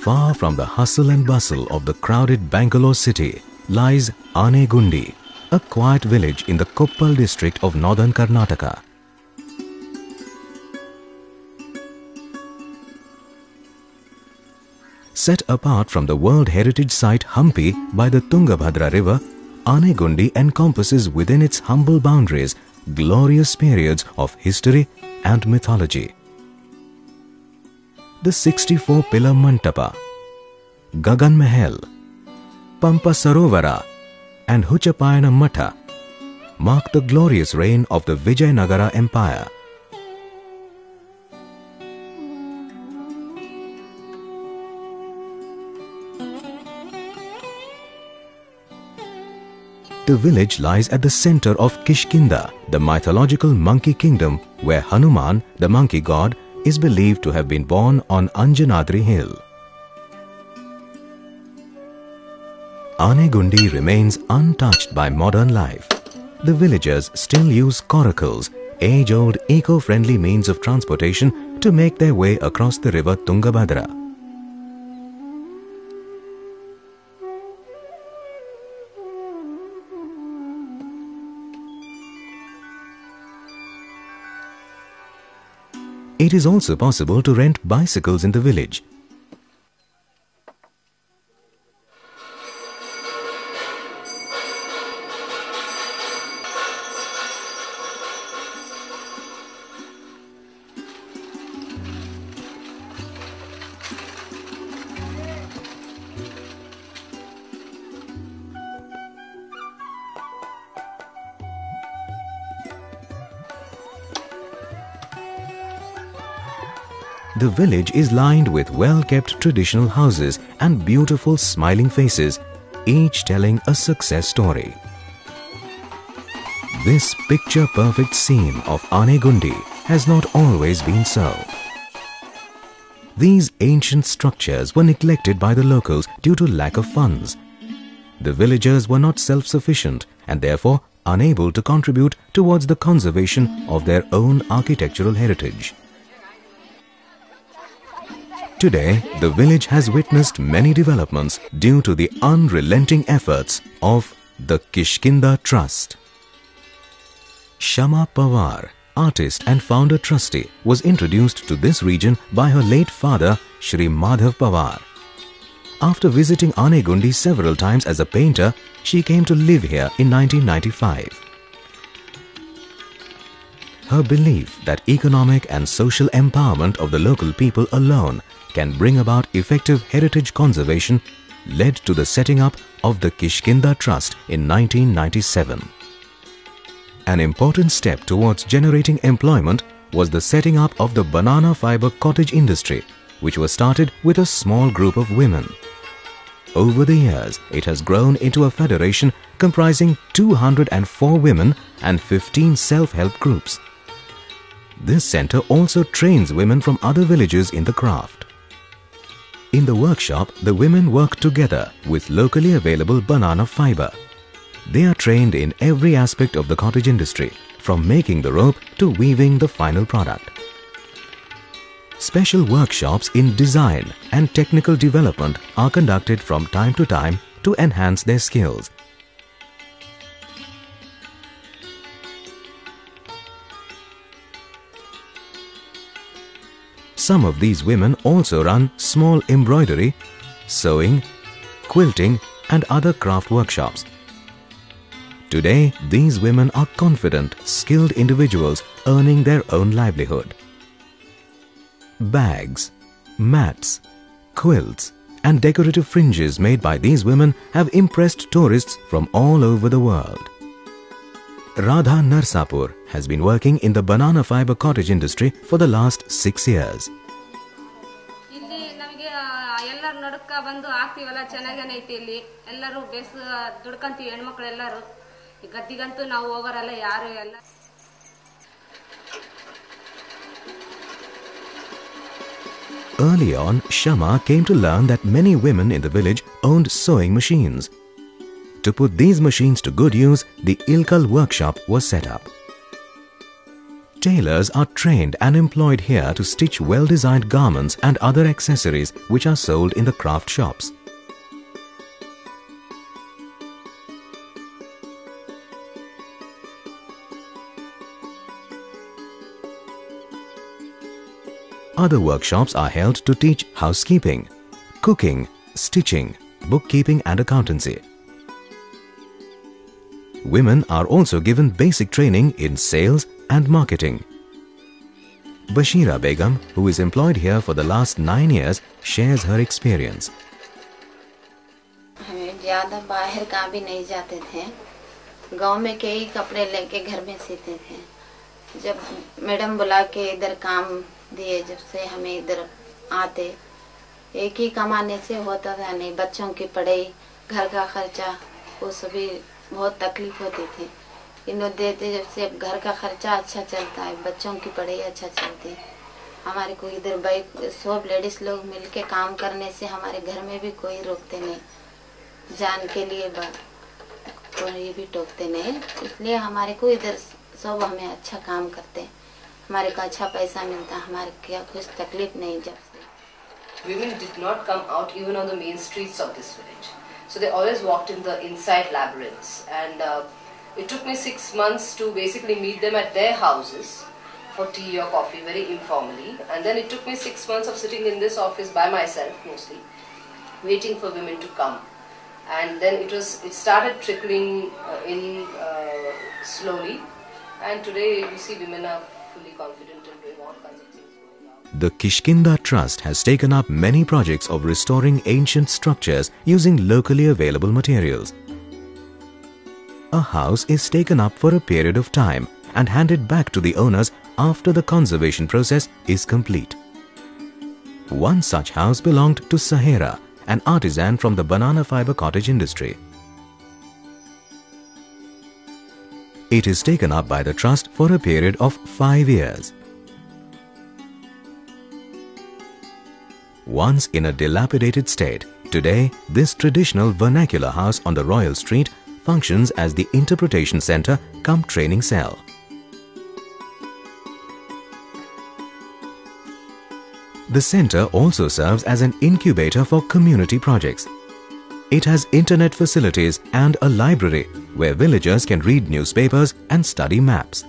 Far from the hustle and bustle of the crowded Bangalore city lies Anegundi, a quiet village in the Koppal district of northern Karnataka. Set apart from the World Heritage Site Hampi by the Tungabhadra river, Anegundi encompasses within its humble boundaries glorious periods of history and mythology. The 64-pillar Mantapa, Gagan Mahal, Pampa Sarovara and Huchapayana Matha mark the glorious reign of the Vijayanagara Empire. The village lies at the center of Kishkinda, the mythological monkey kingdom where Hanuman, the monkey god, is believed to have been born on Anjanadri hill. Anegundi remains untouched by modern life. The villagers still use coracles, age-old eco-friendly means of transportation, to make their way across the river Tungabhadra. It is also possible to rent bicycles in the village. The village is lined with well-kept traditional houses and beautiful smiling faces, each telling a success story. This picture-perfect scene of Anegundi has not always been so. These ancient structures were neglected by the locals due to lack of funds. The villagers were not self-sufficient and therefore unable to contribute towards the conservation of their own architectural heritage. Today, the village has witnessed many developments due to the unrelenting efforts of the Kishkinda Trust. Shama Pawar, artist and founder trustee, was introduced to this region by her late father, Shri Madhav Pawar. After visiting Anegundi several times as a painter, she came to live here in 1995. Her belief that economic and social empowerment of the local people alone can bring about effective heritage conservation led to the setting up of the Kishkinda Trust in 1997. An important step towards generating employment was the setting up of the banana fiber cottage industry, which was started with a small group of women. Over the years, it has grown into a federation comprising 204 women and 15 self-help groups. This center also trains women from other villages in the craft. In the workshop, the women work together with locally available banana fiber. They are trained in every aspect of the cottage industry, from making the rope to weaving the final product. Special workshops in design and technical development are conducted from time to time to enhance their skills. Some of these women also run small embroidery, sewing, quilting and other craft workshops. Today, these women are confident, skilled individuals earning their own livelihood. Bags, mats, quilts and decorative fringes made by these women have impressed tourists from all over the world. Radha Narsapur has been working in the banana fiber cottage industry for the last 6 years. Early on, Shama came to learn that many women in the village owned sewing machines. To put these machines to good use, the Ilkal workshop was set up. Tailors are trained and employed here to stitch well-designed garments and other accessories which are sold in the craft shops. Other workshops are held to teach housekeeping, cooking, stitching, bookkeeping and accountancy. Women are also given basic training in sales and marketing. Bashira Begum, who is employed here for the last 9 years, shares her experience. हमें ज़्यादा बाहर कहाँ भी नहीं जाते थे, गांव में कई कपड़े लेके घर में सीते थे। जब मैडम बुला के इधर काम दिए, जब से हमें इधर आते, एक ही कमाने से होता था नहीं, बच्चों की पढ़ाई, घर का खर्चा, वो सभी बहुत तकलीफ होती थी। इन्होंने देते जब से अब घर का खर्चा अच्छा चलता है, बच्चों की पढ़ाई अच्छा चलती है। हमारे को इधर भाई सब लेडीज लोग मिलके काम करने से हमारे घर में भी कोई रोकते नहीं, जान के लिए कोई भी टोकते नहीं, इसलिए हमारे को इधर सब हमें अच्छा काम करते हैं, हमारे को अच्छा पैसा मिलता, हमारे क्या कुछ तकलीफ नहीं। जब से women did not come out even on the main streets of this village, so they always walked in the inside labyrinths, and it took me 6 months to basically meet them at their houses for tea or coffee, very informally, and then it took me 6 months of sitting in this office by myself mostly, waiting for women to come, and then it started trickling in slowly, and today you see women are fully confident in doing all kinds of things. The Kishkinda Trust has taken up many projects of restoring ancient structures using locally available materials. A house is taken up for a period of time and handed back to the owners after the conservation process is complete. One such house belonged to Sahera, an artisan from the banana fiber cottage industry. It is taken up by the trust for a period of 5 years. Once in a dilapidated state, today this traditional vernacular house on the Royal Street functions as the interpretation center cum training cell. The center also serves as an incubator for community projects. It has internet facilities and a library where villagers can read newspapers and study maps.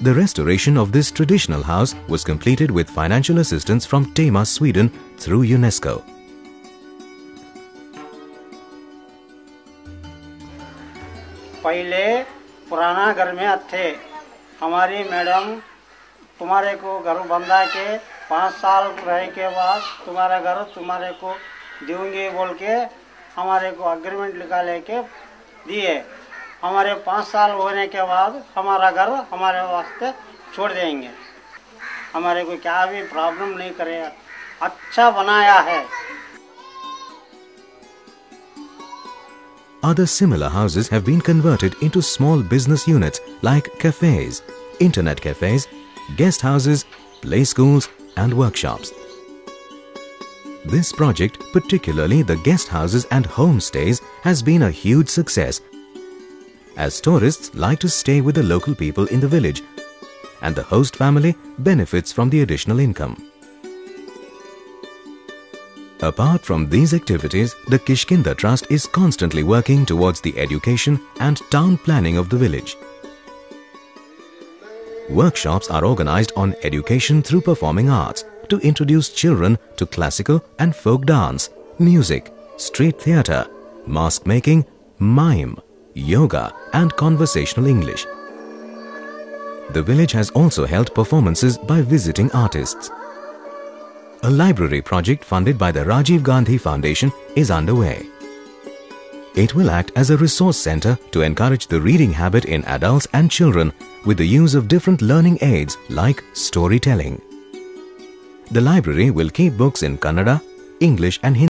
The restoration of this traditional house was completed with financial assistance from Tema, Sweden through UNESCO. पहले पुराना घर में थे, हमारी madam तुम्हारे को घर बंधा के 5 साल रहने के बाद तुम्हारा घर तुम्हारे को दूंगी बोल के हमारे को एग्रीमेंट लिखा लेके दिए। हमारे 5 साल होने के बाद हमारा घर हमारे वास्ते छोड़ देंगे, हमारे को क्या भी प्रॉब्लम नहीं करेगा, अच्छा बनाया है। Other similar houses have been converted into small business units like cafes, internet cafes, guest houses, play schools and workshops. This project, particularly the guest houses and homestays, has been a huge success as tourists like to stay with the local people in the village and the host family benefits from the additional income. Apart from these activities, the Kishkinda Trust is constantly working towards the education and town planning of the village. Workshops are organized on education through performing arts to introduce children to classical and folk dance, music, street theatre, mask making, mime, yoga and conversational English. The village has also held performances by visiting artists. A library project funded by the Rajiv Gandhi Foundation is underway. It will act as a resource center to encourage the reading habit in adults and children with the use of different learning aids like storytelling. The library will keep books in Kannada, English and Hindi.